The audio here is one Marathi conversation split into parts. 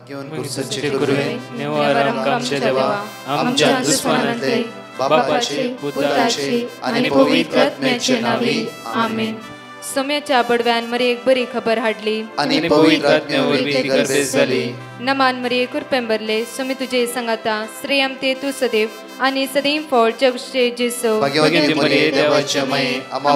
घेऊन कुर्सचे गुरुवे नेवार आमच्या देवा आमच्या दुश्मनांतले बापाचे पुत्राचे आणि पवित्र आत्म्याचे नावे आमेन. सोम्याच्या बडव्यान मरी एक बरी खबर हाडली आणि पवित्र आत्म्यावर गर्दी झाली. नमान मरी कुरपेंबरले सोमी तुझे संगाता श्रेयम ते तू सदैव आणि सदैव फळ जगचे जेसो. भाग्यवती मरिये देवाच्या माये आम्हा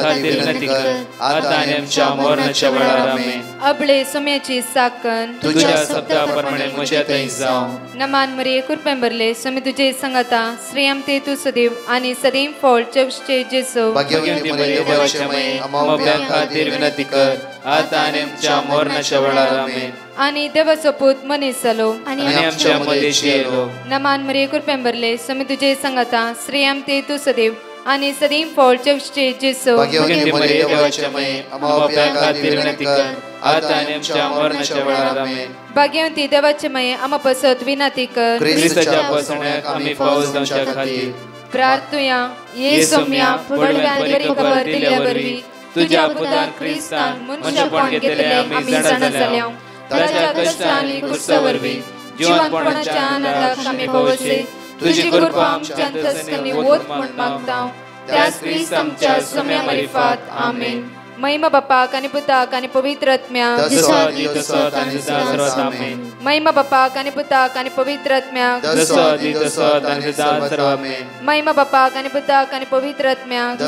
खातीर विनंती कर आता आणि आमच्या मरणाच्या वेळार आमेन. अबळे सोम्याची साकन तुझ्या शब्दाप्रमाणे म्हज्या थंय जावं. नमान मरी कुरपेंबरले सोमी तुझे संगाता श्रेयम ते तू सदैव आणि सदैव फळ जगचे जेसो. भाग्यवती मरिये देवाच्या माये आम्हा खातीर विनंती कर आता आणि आमच्या मरणाच्या वेळार आमेन. आणि देवाचो पूत मनीस जालो आणि आमच्या मध्येशी येलो. नमान मरी कुरपेंबरले सोमी तुझे संगाता श्रेयम ते तू सदैव आणि सदैव फळ जगचे जेसो. भाग्यवती मरिये देवाच्या माये आम्हा खातीर विनंती कर आता आणि आमच्या मरणाच्या वेळार आमेन. भाग्यवती देवाचे माये आम्हा पसत विनंती कर ख्रिस्ताच्या पसण्याक आम्ही पावस जावच्या खातीर प्रार्थुया. ये सोम्या बडव्यान बरी खबर दिल्यावरवी तुझ्या पुतान ख्रिस्तान मनशापण घेतले आम्ही जाणा जाल्या. ताच्या कष्टांनी कुर्सावरवी जीवनपणाच्या आनंदाक आम्ही पवसे तुझी कृपा आमच्या अंतस्करणी वोत म्हण मागता. त्याच ख्रिस्त आमच्या सोम्या मार्फत आमेन. महिमा बापाक आणि पुताक आणि पवित्र आत्म्याक महिमा बापाक आणि पुताक आणि पवित्र आत्म्याक महिमा बापाक आणि पुताक आणि पवित्र आत्म्याक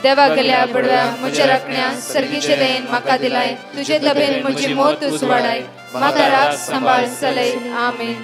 देवा गेल्या बडव्या म्हज्या राखण्या सर्गीचे देन म्हाका दिलाय. तुझे तबेन म्हजी मोत उसवाडाय म्हाका राख सांबाळ चलय. आमेन.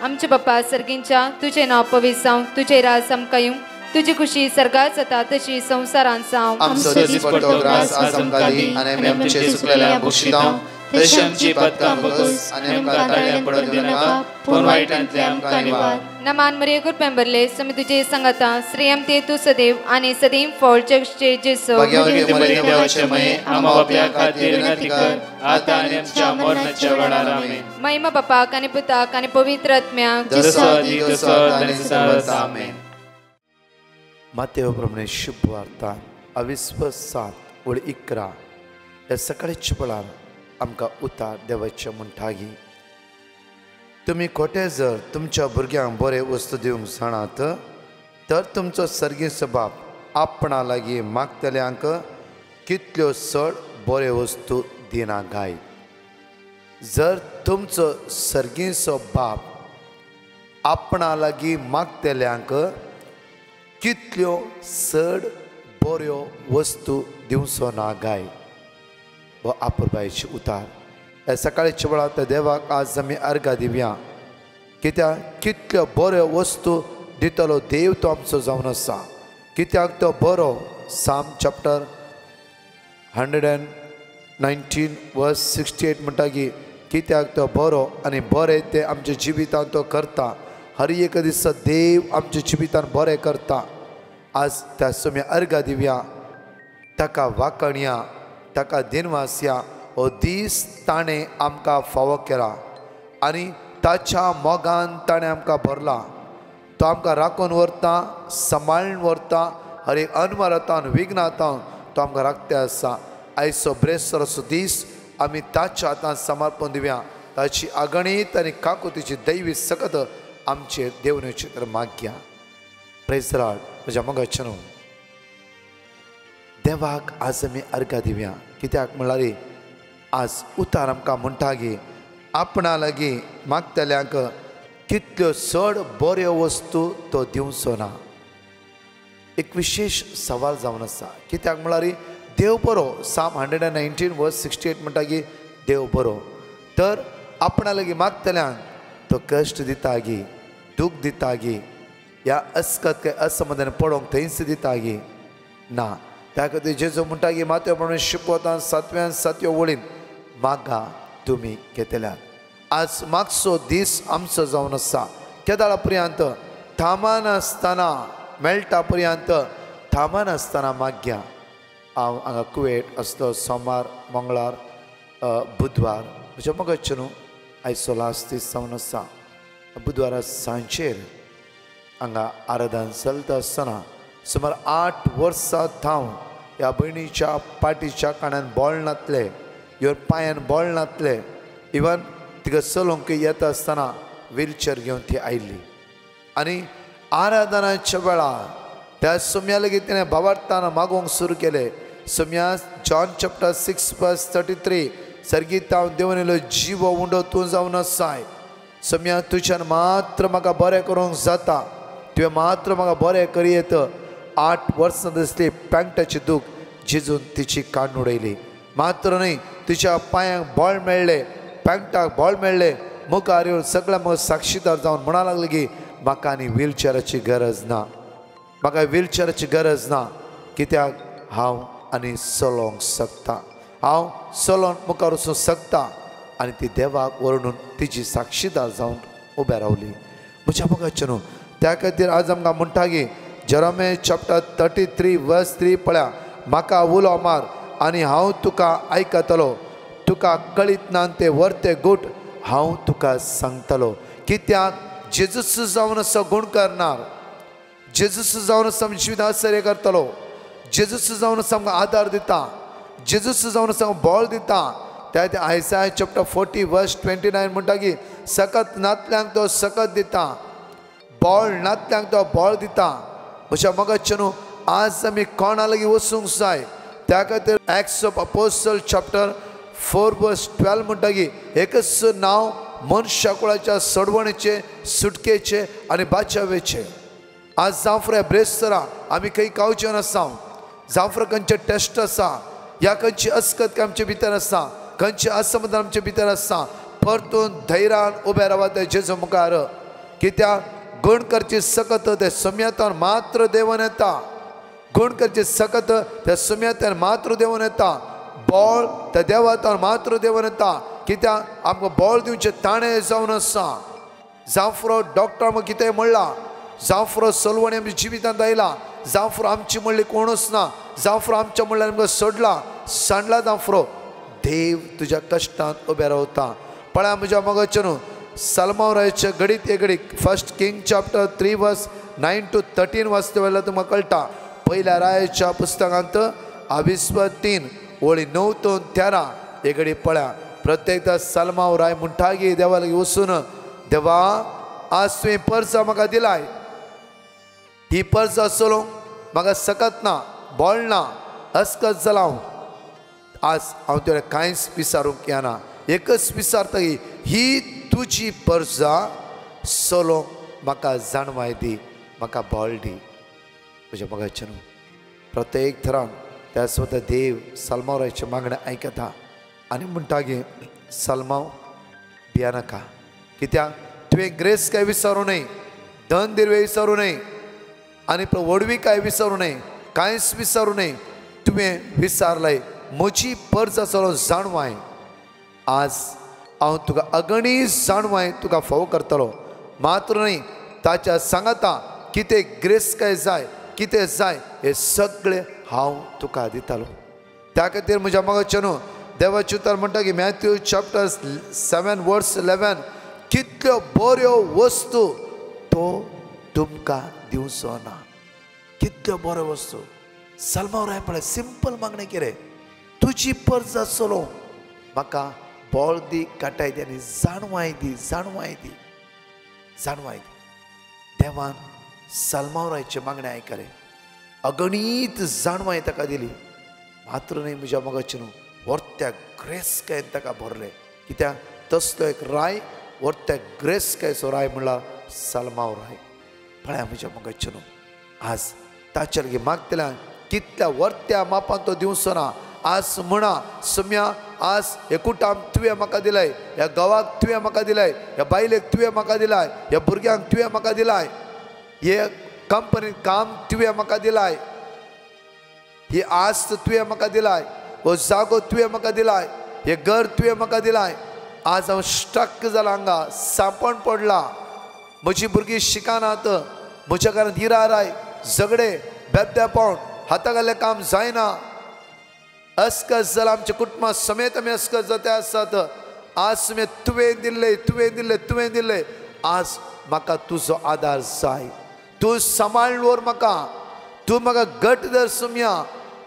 आमचे बाप्पा सर्गींच्या तुझे नाव पवित्र जावं. तुझे राज आमकां येवं. तुझी खुशी सर्गात जाता तशी संसारांत जावं. आमचो दिसपट्टो ग्रास आज आमकां दी आनी आमचे सुकलेल्या बक्षितां तशी आमची पदकां बगस आनी आमकां ताळ्यां पडत दिनाका पूण वायटांतले आमकां निवार. नमान मरिये कुरपेंबरले सोमी तुझे संगाता श्रेयम ते तू सदैव आणि सदैव फळ जगचे जेसो. भाग्यवती मरिये देवाचे माये आम्हा बाप्या खातीर विनंती कर आता आनी आमच्या मरणाच्या वेळार आमेन. महिमा बापाक आणि पुताक आणि पवित्र आत्म्याक आमेन. मातेव प्रमाणे शुभ वार्ता अविस्वास 7:11 ह्या सकाळच्या वेळार आमकां उतार देवाच्या म्हणटागी. तुमी खोटे जर तुमच्या भुरग्यांक बरे वस्तू दिवंक जाणात तर तुमचो सर्गीचो बाप आपणा लागीं मागतल्यांक कितल्यो चड बरे वस्तू दिना गाय. जर तुमचो सर्गीचो बाप आपणा लागीं मागतल्यांक कितल्यो चड बऱ्यो वस्तू दिवचो ना गाय. वो आपुरबायेची उतार ह्या सकाळच्या वेळार देवाक आज आमी अर्घा दिवया. कित्याक कितल्यो बऱ्यो वस्तू दितलो देव तो आमचो जावन आसा. कित्याक तो बरो साम चॅप्टर 119:68 म्हणटा की कित्याक तो बरो आनी बरें ते आमच्या जिवितांत तो करता. हर एक दिसा देव आमच्या जिवितांत बरें करता. आज त्या सोम्या अर्घा दिवया. ताका वाकणया ताका दिनवासया. हो दीस ताणें आमकां फावो केला आनी ताच्या मोगान ताणें आमकां भरला. तो आमकां राखून व्हरता सांबाळून व्हरता. हर एक अनवरतान विघ्नातान तो आमकां राखते आसा. आयचो ब्रेसरचो दीस आमी ताच्या हातांत समर्पण दिवया. ताची आगणीत आनी काकुतीची दैवी सकत आमचे देवनेचे तर मागया. Praise the Lord. म्हज्या मोगाच्या न्हू देवाक आज आमी अर्घा दिवया. कित्याक म्हळ्यार आज उतार आमकां म्हणटा की आपणा लागीं मागतल्यांक कितल्यो चड बऱ्यो वस्तू तो दिवचो ना. एक विशेष सवाल जावन आसा. कित्याक म्हळ्यार देव बरो साम 119:68 म्हणटा की देव बरो. तर आपणा लागीं मागतल्यांक तो कश्ट दिता गी दूख दिता गी ह्या अस्कत काय असमाधान पडोवंक थंयच दिता गी ना. त्या खातीर जेजू म्हणटा की मातयो प्रमाणे शिकवता 7व्या वळीन मागा तुमी घेतल्यात. आज मागचो दीस आमचो जावन आसा. केदाळा पर्यंत थामान आसतना मेळटा पर्यंत थामान आसतना मागया. हांव हांगा कुवेट असलो सोमार मंगळार बुधवार म्हज्या मोगाचें न्हू आयचो लास्ट दीस जावन आसा. बुधवारा सांजेर हांगा आराधन चलता आसतना सुमार 8 वर्सां हांव ह्या भयणीच्या पाटीच्या कानान बोळनातले ह्यो पांयान बॉल नातले इवन तिका चलोवंक येता आसतना व्हीलचेअर घेवन ती आयिल्ली आनी आराधनाच्या वेळार त्या सोम्या लेगीत तिणें भावार्थान मागोवंक सुरू केलें सोम्या जॉन चॅप्टर 6:33 सर्गीत हांव देवन येयलो जीव उंडो तूं जावन आसाय सोम्या तुज्यान मात्र म्हाका बरें करूंक जाता तुवें मात्र म्हाका बरें करी येत 8 वर्सां दिसली पॅन्टाची दूख झिजून तिची काण उडयली मात्र न्ही तुज्या पांयांक बॉल मेळ्ळे पॅन्टाक बॉल मेळ्ळे मुखार येवन सगळ्या मग साक्षीदार जावन म्हणा लागले की म्हाका आनी व्हीलचेअराची गरज ना म्हाका व्हीलचेअराची गरज ना कित्याक हांव आनी चलोवंक शकता हांव चलोवन मुखार वचूंक शकता आनी ती देवाक वरडून तिची साक्षीदार जावन उबें रावली म्हज्या मोगाचे न्हू त्या खातीर आज आमकां म्हणटा की जेरेमिया चॅप्टर 33:3 पळया म्हाका उलो मार आनी हांव तुका आयकतलो तुका कळीत ना ते वर्ते गोट हांव तुका सांगतलो कित्याक जेजूस जावन असो गुण करणार जेजूस जावन असो जिवितांत आश्चर्य करतलो जेजूस जावन असो आमकां आदार दिता जेजूस जावन असो बळ दिता त्या आयसाया चॅप्टर 40:29 म्हणटा की सकत नातल्यांक तो सकत दिता बळ नातल्यांक तो बळ दिता म्हज्या मोगाचे न्हू आज आमी कोणा लागीं वचूंक जाय त्या खातीर एक्ट्स ऑफ अपोस्टल चॅप्टर 4:12 म्हणटा की एकच नांव मनशा कुळाच्या सोडवणेचे सुटकेचे आनी बाचावेचे आज जावं ब्रेस्तरा आमी खंय गांवचे नासा जावं खंयचे टेस्ट आसा या खंयची अस्कत आमचे भितर आसा खंयचे असमाधान आमचे भितर आसा परतून धैर्यान उबे रावा ते जेजू मुखार कित्याक गुण करची सकत ते सम्यतान मात्र देवन येता गुण करची सकत ते सम्यतान मात्र देवन येता बळ त्या देवातान मात्र देवन येता कित्याक आमकां बळ दिवचे ताणें जावन आसा जावं डॉक्टर आमकां कितें म्हणला जावं सलवणी आमच्या जिवितांत आयला जावं आमची म्हणली कोणूच ना जावं आमच्या म्हणल्यार आमकां सोडला सांडला जावं देव तुज्या कश्टांत उबे रावता पळया म्हज्या मोगाचे न्हू सलमावराचे घडीत एक घडीक 1 किंग चॅप्टर 3:9-13 वाचता वेळार तुमकां कळटा पयल्या रायाच्या पुस्तकांत 23:3 ओळी 9-13 एक घडी पळया प्रत्येकदा सलमाव राय म्हणटा की देवा लागीं वचून देवा आज तुवें पर्सा म्हाका दिलाय ही पर्सा चलोवंक म्हाका सकत ना बळ ना अस्कत जाला आज हांव तुवें कांयच विचारूंक येना एकच विचारता की ही तुजी पर्सा चलोवंक म्हाका जाणवाय दी म्हाका बळ दी म्हज्या मोगाचे न्हू प्रत्येक थरान त्या स्वता देव सलमावराचे मागणें आयकता आनी म्हणटा की सलमाव भियानाका कित्याक तुवें ग्रेस काय विचारूं न्हय धन दिर्वे विचारूं न्हय आनी वडवी काय विचारूं न्हय कांयच विचारूं न्हय तुवें विचारलंय म्हजी पर्सा चलोवन जाणवाय आज हांव तुका अगणीत जाणवाय तुका फावो करतलो मात्र न्हय ताच्या सांगाता कितें ग्रेस काय जाय कितें जाय हे सगळें हांव तुका दितालो त्या खातीर म्हज्या मोगाचे न्हू देवाचे उतर म्हणटा की मॅथ्यू चॅप्टर 7:11 कितल्यो बऱ्यो वस्तू तो तुमकां दिवचो ना कितल्यो बऱ्यो वस्तू सलमाव राय पळय सिंपल मागणें कितें तुजी पर्सा चलोवंक म्हाका बळ दी काटाय दी आनी जाणवाय दी जाणवाय दी जाणवाय दी देवान सलमाव रायचे मागणें आयकलें अगणीत जाणवाय ताका दिली मात्र न्ही म्हज्या मोगाचे न्हू वर्त्या ग्रेस काय ताका भरले कित्याक तसलो एक राय वर्त्या ग्रेस कायचो राय म्हणल्यार सलमाव राय पळया म्हज्या मोगाचे न्हू आज ताचे लागीं मागतल्या कितल्या वर्त्या मापान तो दिवचो ना आज म्हणा सम्या आज हे कुटाम तुवें म्हाका दिलाय ह्या गांवाक तुवें म्हाका दिलाय ह्या बायलेक तुवें म्हाका दिलाय ह्या भुरग्यांक तुवें म्हाका दिलाय हे कंपनीत काम तुवें म्हाका दिलाय ही आस्त तुवें म्हाका दिलाय हो जागो तुवें म्हाका दिलाय हे घर तुवें म्हाका दिलाय आज हांव स्टक जाला हांगा सांपण पडला म्हजी भुरगीं शिकानात म्हज्या घरांत हिराराय झगडे बेबदेपण हाता घाल्लें काम जायना अस्कस जाला आमच्या कुटुंबा समेत आमी अस्कस जाते आसात आज तुवें दिल्ले तुवें दिल्ले तुवें दिल्ले आज म्हाका तुजो आदार जाय तूं सांबाळून व्हर म्हाका तूं म्हाका घट धर सुम्या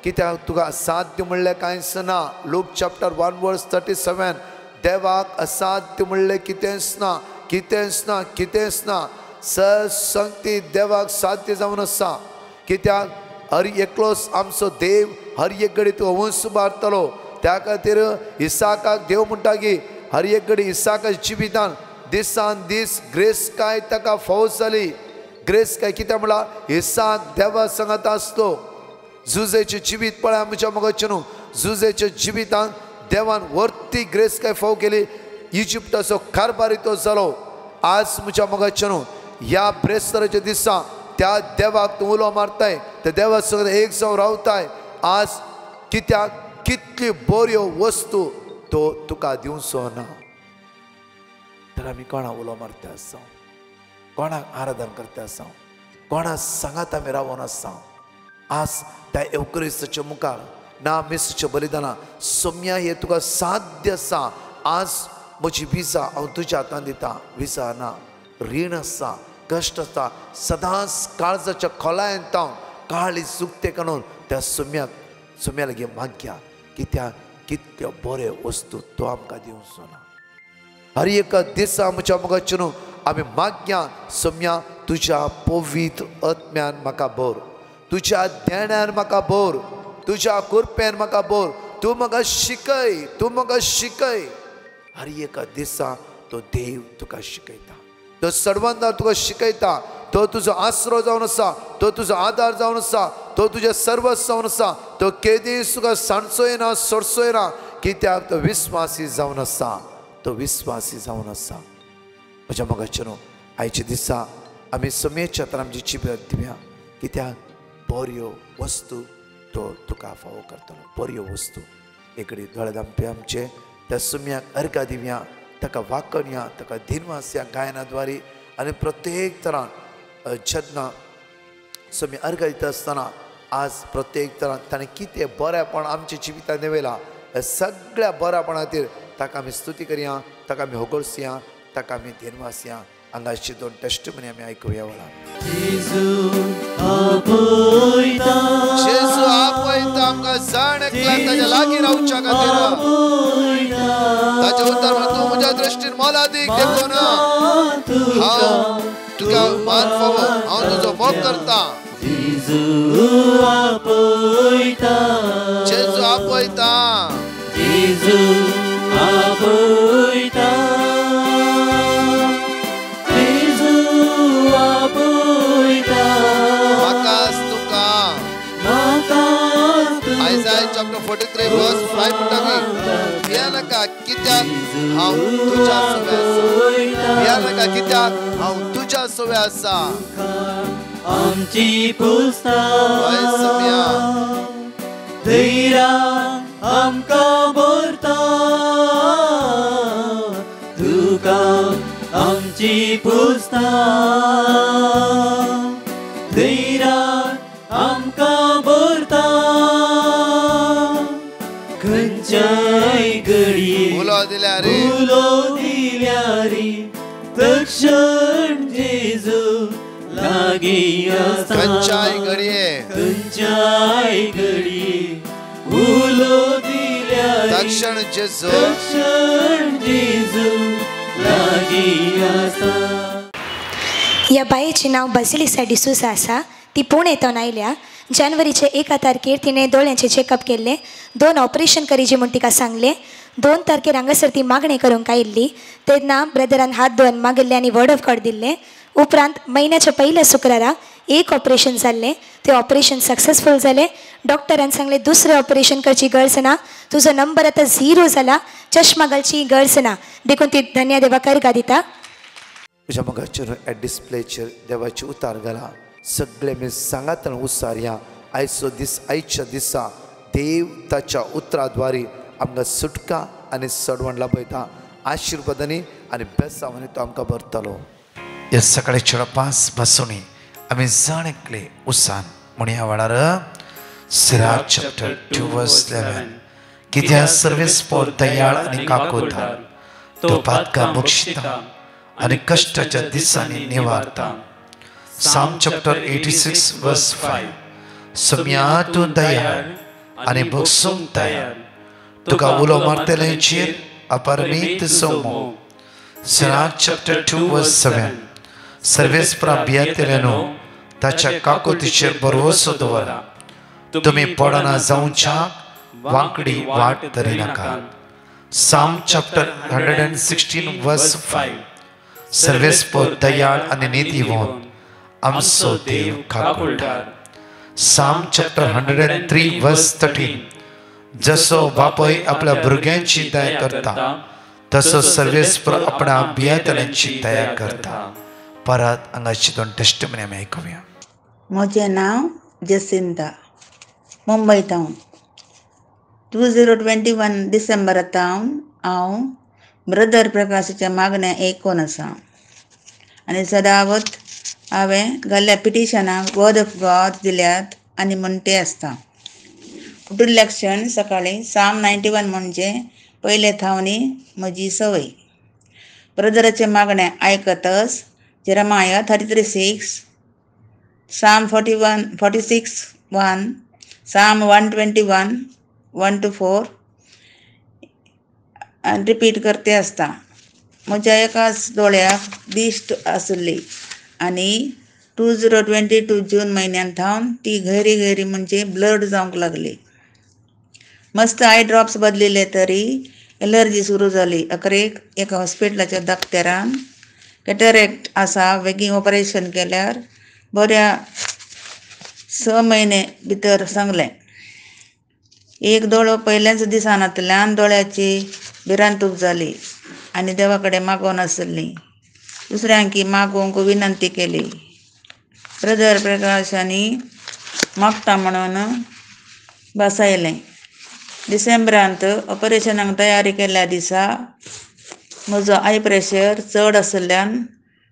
कित्याक तुका असाध्य म्हणलें कांयच ना. लूक चॅप्टर 1:37 देवाक असाध्य म्हणलें कितेंच ना, कितेंच ना, कितेंच ना. सांगती देवाक साध्य जावन आसा. कित्याक हर एकलोच आमचो देव हर एक घडी तो वंश उबारतलो. त्या खातीर इसाकाक देव म्हणटा की हर एक घडी इसाकाच्या जिवितान दिसान दीस ग्रेस काय ताका फौज जाली. ग्रेस काय कित्याक म्हळ्यार इसाक देवा सांगात आसलो. जुजेचें जिवीत पळय आमच्या मोगाचें न्हू. जुजेच्या जिवितान देवान वर्ती ग्रेस काय फाव केली. इजिप्टाचो कारभारी तो जालो. आज म्हज्या मोगाचें न्हू ह्या ब्रेस्तराच्या दिसा त्या देवाक तूं उलो मारताय, त्या देवा सगळें एक जावन रावताय. आज कित्याक कितल्यो बऱ्यो वस्तू तो तुका दिवचो ना. तर आमी कोणाक उलो मारता आसा, कोणाक आराधन करता आसा, कोणा सांगात आमी रावून आसा. आज त्या एवकरिस्ताच्या मुखार ना मिसच्या बलिदाना सोम्या हे तुका साध्य आसा. आज म्हजी विजा हांव तुज्या हातान दिता. विजा ना, रीण आसा, कश्ट आसा, सदांच काळजाच्या खोलायेंत हांव काळी चुकते काडून त्या सोम्या लागीं माग्या. कित्याक कितल्यो बऱ्यो वस्तू तो आमकां दिवचो ना. हर एका दिसा म्हज्या मोगाचें न्हू आमी माग्या सोम्या तुज्या पवित्र आत्म्यान म्हाका भर, तुज्या देण्यान म्हाका भर, तुज्या कृपेन म्हाका भर. तूं म्हाका शिकय, तूं म्हाका शिकय. हर एका दिसा तो देव तुका शिकयता. तो सर्वांना तुका शिकयता. तो तुजो आसरो जावन आसा, तो तुजो आदार जावन आसा, तो तुजे सर्वस्व जावन आसा. तो केदीस तुका सांडचोय ना, सोडचोय ना. कित्याक तो विस्वासी जावन आसा, तो विस्वासी जावन आसा. म्हज्या मोगाचें न्हू आयच्या दिसा आमी समेच्या तर आमची जिबेर दिव्या. कित्याक बऱ्यो वस्तू तो तुका फावो करतलो. बऱ्यो वस्तू एकडे दोळे दामपे आमचे त्या सुम्याक अर्घ दिव्या, ताका वाकणया, ताका दिनवास ह्या गायनाद्वारे आनी प्रत्येक तरान जेन्ना सुमी अर्घ दिता आसतना आज प्रत्येक तरान ताणें कितें बरेंपण आमच्या जिवितान देवयलां ह्या सगळ्या बऱ्यापणा खातीर ताका आमी स्तुती करया, ताका आमी होगळसया, ताका आमी दिनवासया. हांगाची 2 टेस्टिमनी आमी आयकुया. वळा जेजू आपयता आमकां जाण एकल्याक ताच्या लागीं रावच्या खातीर. ताचें उतर म्हणून तूं म्हज्या दृश्टीन मोलादीक देखून हांव तुका मान फावो, हांव तुजो मोग करता. जेजू आपयता, जेजू आपयता, जेजू आपयता, जेजू आपयता. म्हाकाच तुका, म्हाकाच तुका. आयसाया चॅप्टर 43 वर्स 5 म्हणटा की भिया नाका कित्याक हांव तुज्या सोबे आसा. भिया नाका कित्याक हांव तुज्या सोबे आसा. आमची पुस्ता धैर्या आमकां भरता. तुका आमची पुस्ता धैर्या आमकां भरता. खंयच्याय घडये उलो दिल्या रे तक्षण जेजू लागीं आसा. खंयच्याय घडये उलो दिल्या तक्षण जेजू लागीं आसा. ह्या बायेचें नांव बासिलिसा डिसूसा आसा. ती पुणेंतून आयल्या. जानेवारीचे 1 तारखेर तिणें दोळ्यांचें चॅकअप केल्लें. 2 ऑपरेशन करीचे म्हूण तिका सांगलें. 2 तारखेर हांगासर ती मागणी करूंक आयिल्ली. तेन्ना ब्रदरान हात धुवन मागिल्लें आनी वर्ड ऑफ गॉड दिल्लें. उपरांत म्हयन्याच्या पहिल्या शुक्राराक 1 ऑपरेशन जाल्लें. तें ऑपरेशन सक्सेसफूल जालें. डॉक्टरान सांगलें दुसरें ऑपरेशन करची गरज ना, तुजो नंबर आतां 0 जाला, चश्मा घालची गरज ना. देखून ती धन्य देवाक अर्घ दिता. म्हज्या मोगाचेर ह्या डिस्प्लेचेर देवाचे उतार घाला. सगळे मी सांगात उसारया. आयच्या दिसा देव ताच्या उतराद्वारे आमकां सुटका आनी सडवण लाभयता. आशिर्वादांनी आनी बेसांवांनी तो आमकां भरतलो. ह्या सकाळच्या पास बसुनी आमी जाण एकले उसान म्हणया वेळार सिराक चॅप्टर 2 वर्स 11 कित्याक सर्वेस्पोर दयाळ आनी काकोता, तो पातकां बक्षिता आनी कश्टाच्या दिसांनी निवारता. Psalm chapter 86 verse 5 सोम्या तूं दयाळ आनी भोगसूंक तयार तुका उलो मारतले चीर अपरमीत सोमो Sirach chapter 2 verse 7 सर्वेस्परा भियेतलेनो ताच्या काकुतीचेर भरवसो दवरा तुमी पडना जावच्या वांकडी वाट धरिनाका Psalm chapter 116 verse 5 सर्वेस्पर दयाळ आनी नितीवान आमचो देव काकुळटार Psalm chapter 103 verse 13 जसो बापाय आपल्या भुरग्यांची दया करता तसो सर्वेस्पर आपणा भियेतल्यांची दया करता परत हांगाची दोन टेस्टमनी आमी आयकुया म्हजें नांव जसिंता मुंबय टावन 2021 डिसेंबरांत हांव ब्रदर प्रकाशाच्या मागण्या आयकून आसा आनी सदावत हांवें घाल्ल्या पिटिशनाक वर्ड ऑफ गॉड दिल्यात आनी म्हणटे आसता फुडल्या क्षण सकाळीं Psalm 91 म्हणजे पयले थावनी म्हजी संवय ब्रदराचे मागणे आयकतच जेरमाया 33:6 Psalm 46:1 Psalm 121 1-4 आनी रिपीट करते आसता म्हज्या एकाच दोळ्याक दिश्ट आसली आनी 2022 जून म्हयन्यांत थावन ती गहरी म्हणजे ब्लड जावंक लागली मस्त आय ड्रॉप्स बदलिले तरी एलर्जी सुरू जाली अकरेक एका हॉस्पिटलाच्या दाक्तेरान कॅटरेक्ट आसा बेगीन ऑपरेशन केल्यार बऱ्या 6 म्हयने भितर सांगलें एक दोळो पयल्याच दिसांतल्यान दोळ्याची भिरांतूक जाली आनी देवा कडेन मागोवन आसली दुसऱ्यांकी मागोवंक विनंती केली ब्रदर प्रकाशांनी मागता म्हणून बसयलें डिसेंबरांत ऑपरेशनाक तयारी केल्ल्या दिसा म्हजो आय प्रेशर चड आशिल्ल्यान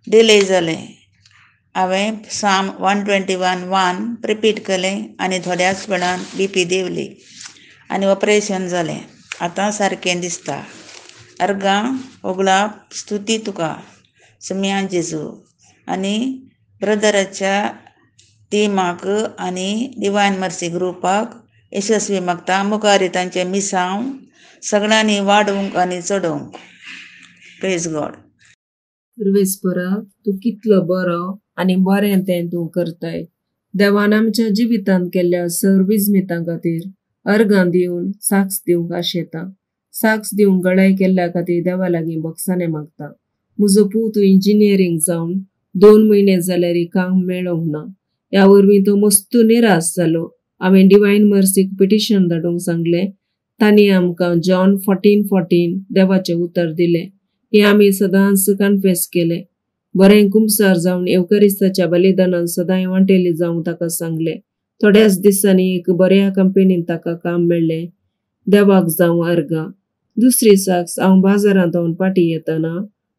डिले जालें हांवें Psalm 121:1 रिपीट केलें आनी थोड्याच वेळान BP देंवली आनी ऑपरेशन जालें आतां सारकें दिसता अर्गां ओगलाप स्तुती तुका समियान जेजू आनी ब्रदराच्या टिमाक आनी डिवायन मर्सी ग्रुपाक यशस्वी मागता मुखारी तांचे मिसांव सगळ्यांनी वाडोवंक आनी चडोवंक प्रेज गॉड सर्वेस्परा तूं कितलो बरो आनी बरें तें तूं करताय देवान आमच्या जिवितांत केल्ल्या सर्वीस मितां खातीर अर्गां दिवन साक्स दिवंक आशेता साक्स दिवंक गळाय केल्ल्या खातीर देवा लागीं बक्षाने मागता म्हजो पूत इंजिनियरींग जावन 2 म्हयने जाल्यार काम मेळोंक ना ह्या वरवीं तो मस्तू निराश जालो हांवें डिवायन मर्सीक पिटिशन धाडूंक सांगलें तांणी आमकां जॉन 14:14 देवाचें उतर दिलें हें आमी सदांच कन्फेस केलें बरें कुमसार जावन एवकरिस्ताच्या बलिदानान सदां वांटेली जावंक ताका सांगलें थोड्याच दिसांनी एक बऱ्या कंपनीन ताका काम मेळ्ळें देवाक जावं अर्गां दुसरी साक्स हांव बाजारांत वचून पाटी येताना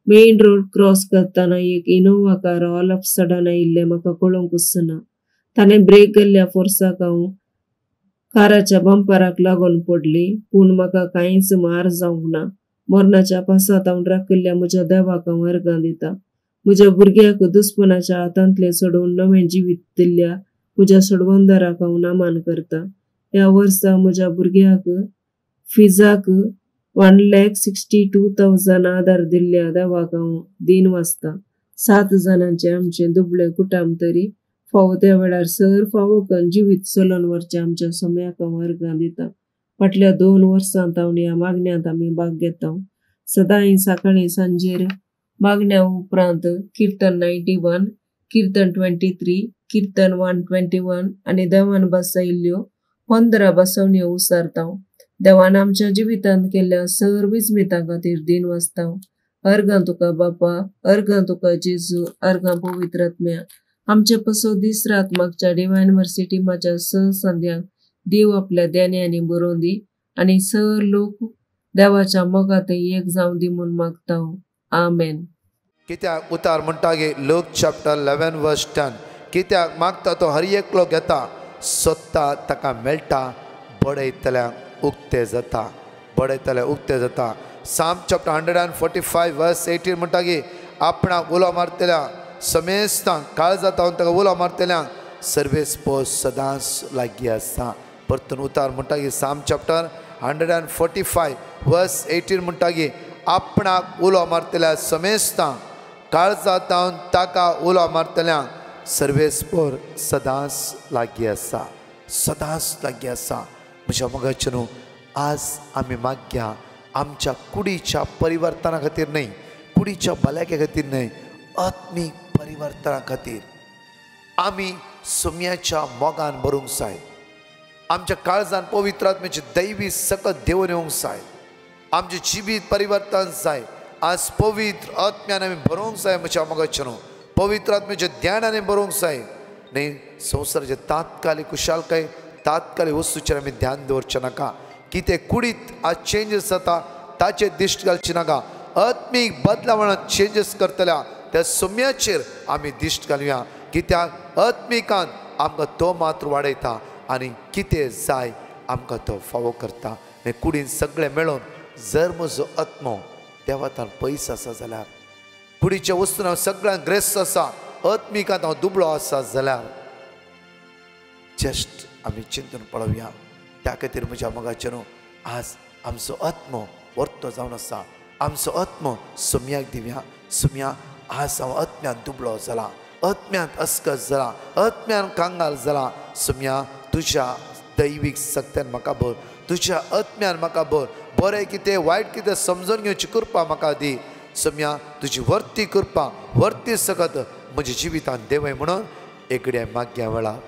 मेन रोड क्रॉस करतना एक Innova car all of sudden आयिल्लें म्हाका कळोवंकच ना ताणें ब्रेक घाल्ल्या फोर्साक हांव काराच्या बंपराक लागून पडली पूण म्हाका कांयच मार जावंक ना मरणाच्या पासात हांव राखिल्ल्या म्हज्या देवाक हांव अर्गां दिता म्हज्या भुरग्याक दुस्मनाच्या हातांतले सोडून नवें जिवीत दिल्ल्या म्हज्या सोडवंदराक हांव नामान करता ह्या वर्सा म्हज्या भुरग्याक फिजाक 1,62,000 आदार दिल्ल्या देवाक हांव दिन वाचता 7 जाणांचे आमचे दुबळे कुटुंब तरी फावो त्या वेळार सर फावो करून जिवीत चलोवन व्हरचे आमच्या सोम्याक हांव अर्गां दिता फाटल्या 2 वर्सांत हांव ह्या मागण्यांत आमी भाग घेता सदां सकाळीं सांजेर मागण्या उपरांत कीर्तन 91 कीर्तन 23 कीर्तन 121 आनी देवान बसयल्ल्यो 15 बसवण्यो उसारता देवान आमच्या जिवितांत केल्ल्या सर्वीस मितां खातीर दिन वाचता अर्गां तुका बापा अर्गां तुका जेजू अर्गां पवित्र आत्म्या आमचे पसो दीस रात मागच्या डिवायन मर्सी टिमाच्या संद्यांक देव आपल्या देण्यानी बरोवन दी आनी सर लोक देवाच्या मोगात एक जावं दी म्हूण मागता आमेन कित्याक उतार म्हणटा गे लूक चॅप्टर 11 वर्स 10 कित्याक मागता तो हर एकलो घेता सोदता ताका मेळटा बडयतल्यांक उक्ते जाता बडयतल्या उक्ते जाता Psalm chapter 145 verse 18 म्हणटा गे आपणाक उलो मारतल्या समेस्तांक काळ जाता ताका उलो मारतल्यांक सर्वेस पोस सदांच लागीं आसा परतून उतार म्हणटागी साम चॅप्टर 145 वर्स 18 म्हणटागी आपणाक उलो मारतल्या समेस्तां काळजांतावन ताका उलो मारतल्यांक सर्वेस्पर सदांच लागीं आसा, सदांच लागीं आसा. म्हज्या मोगाचे न्हू, आज आमी मागया आमच्या कुडीच्या परिवर्तना खातीर न्हय, कुडीच्या भलायके खातीर न्हय, आत्मीक परिवर्तना खातीर आमी सुम्याच्या मोगान भरूंक जाय. आमच्या काळजान पवित्र आत्म्याची दैवी सकत देवून येवंक जाय. आमचे जिवीत परिवर्तन जाय. आज पवित्र आत्म्यान आमी भरोवंक जाय. म्हज्या मोगाचे न्हू, पवित्र आत्म्याच्या ध्यानाने भरोवंक जाय. न्ही संवसाराचे तात्कालीक कुशालकाय, तात्कालीक वस्तूचेर आमी ध्यान दवरचें नाका. कितें कुडीत आज चेंजीस जाता ताचेर दिश्ट घालची नाका. आत्मीक बदलावणांत चेंजीस करतल्या त्या सुम्याचेर आमी दिश्ट घालुया. कित्याक आत्मिकान आमकां तो मात्र वाडयता आनी कितें जाय आमकां तो फावो करता. हे कुडीन सगळें मेळोन जर म्हजो आत्मो देवातान पयस आसा जाल्यार, कुडीच्या वस्तून हांव सगळ्यांक ग्रेस्त आसा, आत्मिकांत हांव दुबळो आसा जाल्यार जस्ट आमी चिंतून पळोवया. त्या खातीर म्हज्या मोगाचे न्हू, आज आमचो आत्मो वर्तो जावन आसा. आमचो आत्मो सुम्याक दिवया. सुम्या, आज हांव आत्म्यान दुबळो जाला, आत्म्यांत अस्कस जाला, आत्म्यान कांगाल जाला. सुम्या, तुज्या दैवीक सक्त्यान म्हाका भर, तुज्या आत्म्यान म्हाका भर. बरें कितें वायट कितें समजून घेवची कृपा म्हाका दी. सुम्या, तुजी वर्ती कृपा, वर्ती सकत म्हज्या जिवितान देवय म्हणून एकडे मागया वेळार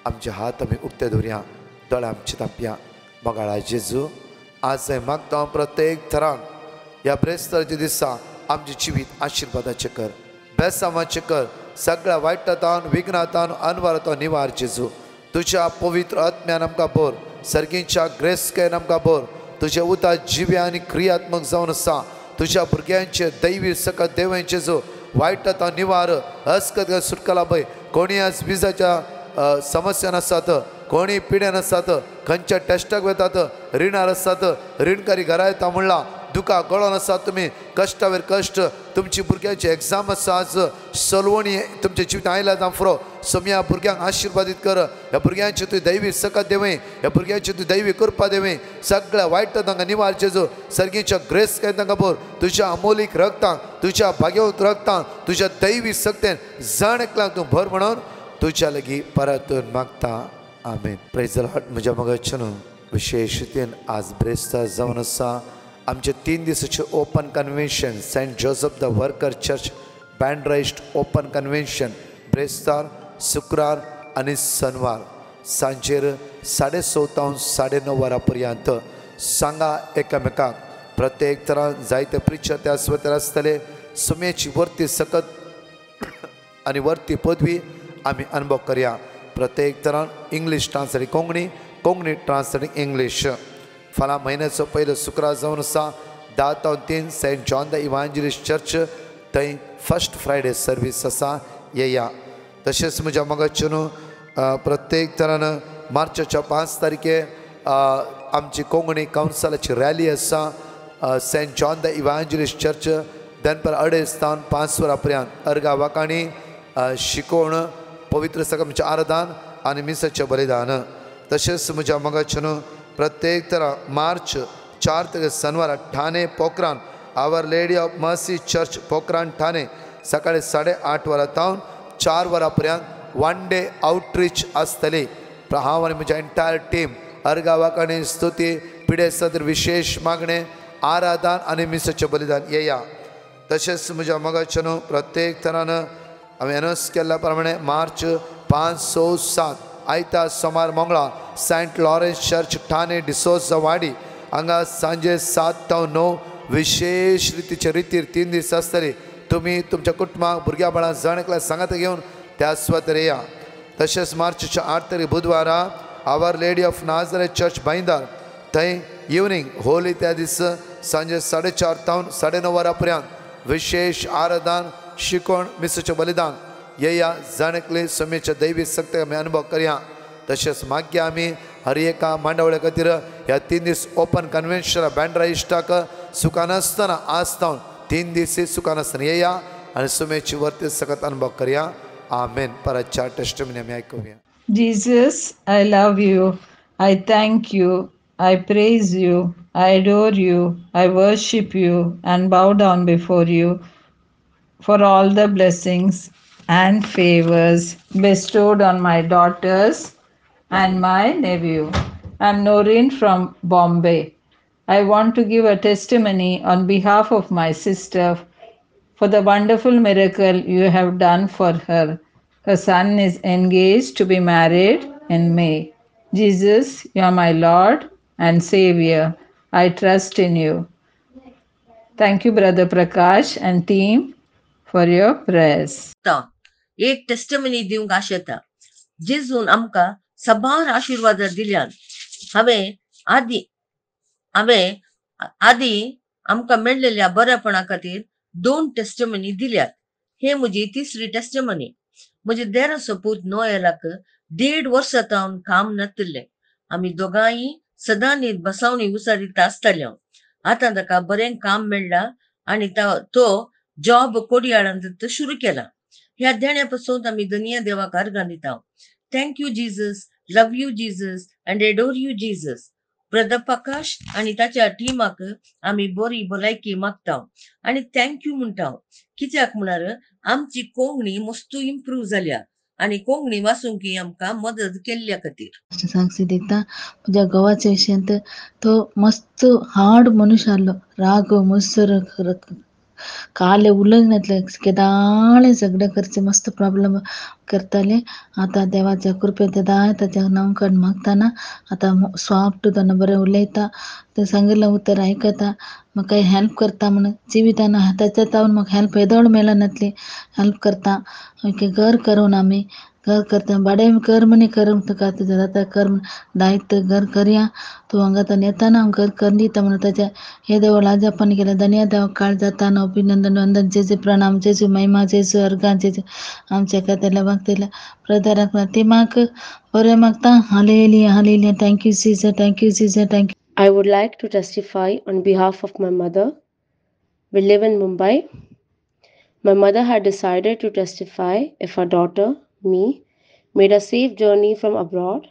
आमचे हात आमी उक्ते दवरया, दोळे आमचे धांपया. मोगाळा जेजू, आज मागता हांव प्रत्येक थरान ह्या ब्रेस्तारच्या दिसा आमचे जिवीत आशिर्वादाचें कर, बेसांवाचें कर. सगळ्या वायटांतान, विघ्नांतान, अनवरांतान निवार जेजू. तुज्या पवित्र आत्म्यान आमकां भर, सर्गींच्या ग्रेस्केन आमकां भर. तुजे उतर जिव्या आनी क्रियात्मक जावन आसा. तुज्या भुरग्यांचे दैवी सकत देवय जेजू वायटांतान निवार, अस्कत सुटकला पळय. कोणी आज विजाच्या समस्यान आसात, कोणी पिड्यान आसात, खंयच्या टेस्टाक वेतात, रिणार आसात, रीणकारी घरा येता म्हणला, दुखा गळोन आसात तुमी, कश्टावेर कश्ट, तुमची भुरग्यांची एग्जाम आसा, आज सलवणी तुमच्या जिवितां आयल्या जावं फुरो. सुम्या भुरग्यांक आशिर्वादीत कर. ह्या भुरग्यांची तुवें दैवी सकत देवय, ह्या भुरग्यांची तुवें दैवी कृपा देवय. सगळ्या वायट तांकां निवार जेजू. सर्गीच्या ग्रेस काय तांकां भर. तुज्या अमोलीक रक्तांत, तुज्या भाग्यवंत रक्तांत, तुज्या दैवी सक्तेन जण एकल्याक तूं भर म्हणून तुज्या लागीं परतून मागता. आमेन. Praise the Lord. म्हज्या मोगाचे न्हू, विशेश रितीन आज ब्रेस्तार जावन आसा आमचे 3 दिसाचे open convention, Saint Joseph the Worker church Bandra East open convention ब्रेस्तार शुक्रार आनी शनवार सांजेर 6:30 9:30 वरां पर्यंत. सांगा एकामेकाक. प्रत्येक तरान जायते प्रिचर त्या सुवातेर आसतले. सुमेची वर्ती सकत आनी वर्ती पदवी आमी अनुभव करया. प्रत्येक तरान English translating Konkani, Konkani translating English. फाल्यां म्हयन्याचो पयलो शुक्रार जावन आसा 10 to 3 Saint John the Evangelist church, थंय फर्स्ट फ्रायडे सर्वीस आसा, येया. तशेंच म्हज्या मोगाचे न्हू, प्रत्येक तरान मार्चाच्या 5 तारखेर आमची कोंकणी कावन्सिलाची रॅली आसा Saint John the Evangelist church, दनपार 2:30 to 5 वरां पर्यंत. अर्गा वाकाणी, शिकोवण, पवित्र सकाळचें आराधन आनी मिसाचें बलिदान. तशेंच म्हज्या मोगाचे न्हू, प्रत्येक तरा मार्च 4 तारखेर शनवार Thane Pokhran our lady of mercy church Pokhran Thane सकाळी 8:30 वरां 4 वरां पर्यंत 1 डे आउटरीच आसतली. हांव आनी म्हज्या एंटायर टीम अर्गा वाकाणी, स्तुती, पिडे सदर, विशेष मागणे, आराधन आनी मिसाचें बलिदान, येया. तशेंच म्हज्या मोगाचे न्हू, प्रत्येक तरान हांवें अनाउन्स केल्ल्या प्रमाणे मार्च 5, 6, 7 आयतार, सोमार, मंगळार Saint Lawrence church Thane D'Souza Wadi हांगा सांजे 7 to 9 विशेष रितीचे रितीर 3 दीस आसतले. तुमी तुमच्या कुटुंबाक, भुरग्यां बाळांक जण एकल्या सांगात घेवन त्या सुवातेर येया. तशेंच मार्चच्या 8 तारीख बुधवारा आवर लेडी ऑफ नाझरेथ चर्च बांयदार, थंय इवनिंग होली त्या दीस सांजे 4:30 to 9:30 वरां पर्यंत विशेष आराधन, शिकोवण, मिसाचें बलिदान, येया. जण एकले समेच्या दैवी सक्ती आमी अनुभव करया. तशेंच मागया आमी हर एका मांडावळे खातीर ह्या 3 दीस ओपन कन्वेन्शन बँड्रा इश्टाक सुखानासतना आसता 3 दीस सुखानासतना येया आनी सुमेची वर्ती सकत अनुभव करया. आमेन. परतच्या टेस्टिमनी आमी आयकुया. Jesus, I love you. I thank you, I praise you, I adore you, I worship you, and bow down before you for all the blessings and favors bestowed on my daughters and my nephew. I'm Noreen from Bombay. I want to give a testimony on behalf of my sister for the wonderful miracle you have done for her. Her son is engaged to be married in May. Jesus, you are my Lord and Savior. I trust in you. Thank you, Brother Prakash and team, for your prayers. एक टेस्टमनी दिवंक आशेता जेजून आमकां सबार आशीर्वाद दिल्यान हांवें आदी आमकां मेळिल्ल्या बरेपणा खातीर 2 टेस्टमनी दिल्यात. हे म्हजी तिसरी टेस्टमनी. म्हजे देर सपूत नोएलाक 1.5 वर्सां जावन काम नासलें. आमी दोगांय सदां न्हीद बसावणी उसारीत आसताल्यो. आतां ताका बरें काम मेळ्ळां आनी तो जॉब कोडयाळांत सुरू केला. ह्या देण्या पासून आमी दुनिया देवाक अर्गां दिता. Thank you Jesus, love you Jesus and adore you Jesus. Brother Prakash आनी ताच्या टिमाक आमी बरी भलायकी मागता आनी थँक्यू म्हणटा. कित्याक म्हळ्यार आमची कोंकणी मस्त इम्प्रूव जाल्या आनी कोंकणी वाचूंक आमकां मदत केल्ल्या खातीर. साक्षी दिता म्हज्या घोवाच्या विशयांत तो मस्त हार्ड मनुश्य आहलो. राग मुसर काले उलयन येतले केदाळे झगडे करचे मस्त प्रॉब्लेम करताले. आतां देवाच्या कृपेन तेदाय ताच्या नांवकन मागतना आतां सॉफ्ट जावन बरें उलयता. तें सांगिल्लें उतर आयकता. म्हाका हेल्प करता म्हण जिवितान ताच्या तावन म्हाका हेल्प येदोळ मेळना नासली. हेल्प करता. घर करून आमी घर करता. बाडे कर म्हणे कर तुका तुजें जाता कर दायित्व घर करया. तूं हांगा आतां येताना हांव घर करून दिता म्हणून ताच्या हे देवळ आज आपण केलें. धन्य देव काळ जाता अभिनंदन वंदन जेजू प्रणाम जेजू महिमा जेजू अर्गां जेजू आमच्या खात्याला मागतल्या प्रधाराक तिमाक बरें मागता. Hallelujah hallelujah. Thank you Jesus thank you Jesus thank you. I would like to testify on behalf of my mother. We live in Mumbai. My mother had decided to testify if her daughter, me, made a safe journey from abroad.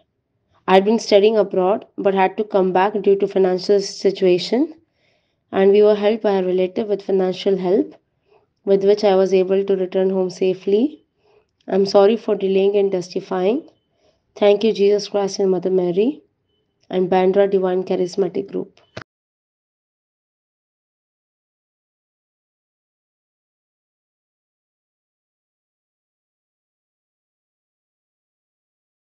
I'd been studying abroad but had to come back due to financial situation, and we were helped by a relative with financial help, with which I was able to return home safely. I'm sorry for delaying in testifying. Thank you, Jesus Christ and Mother Mary and Bandra Divine Charismatic Group.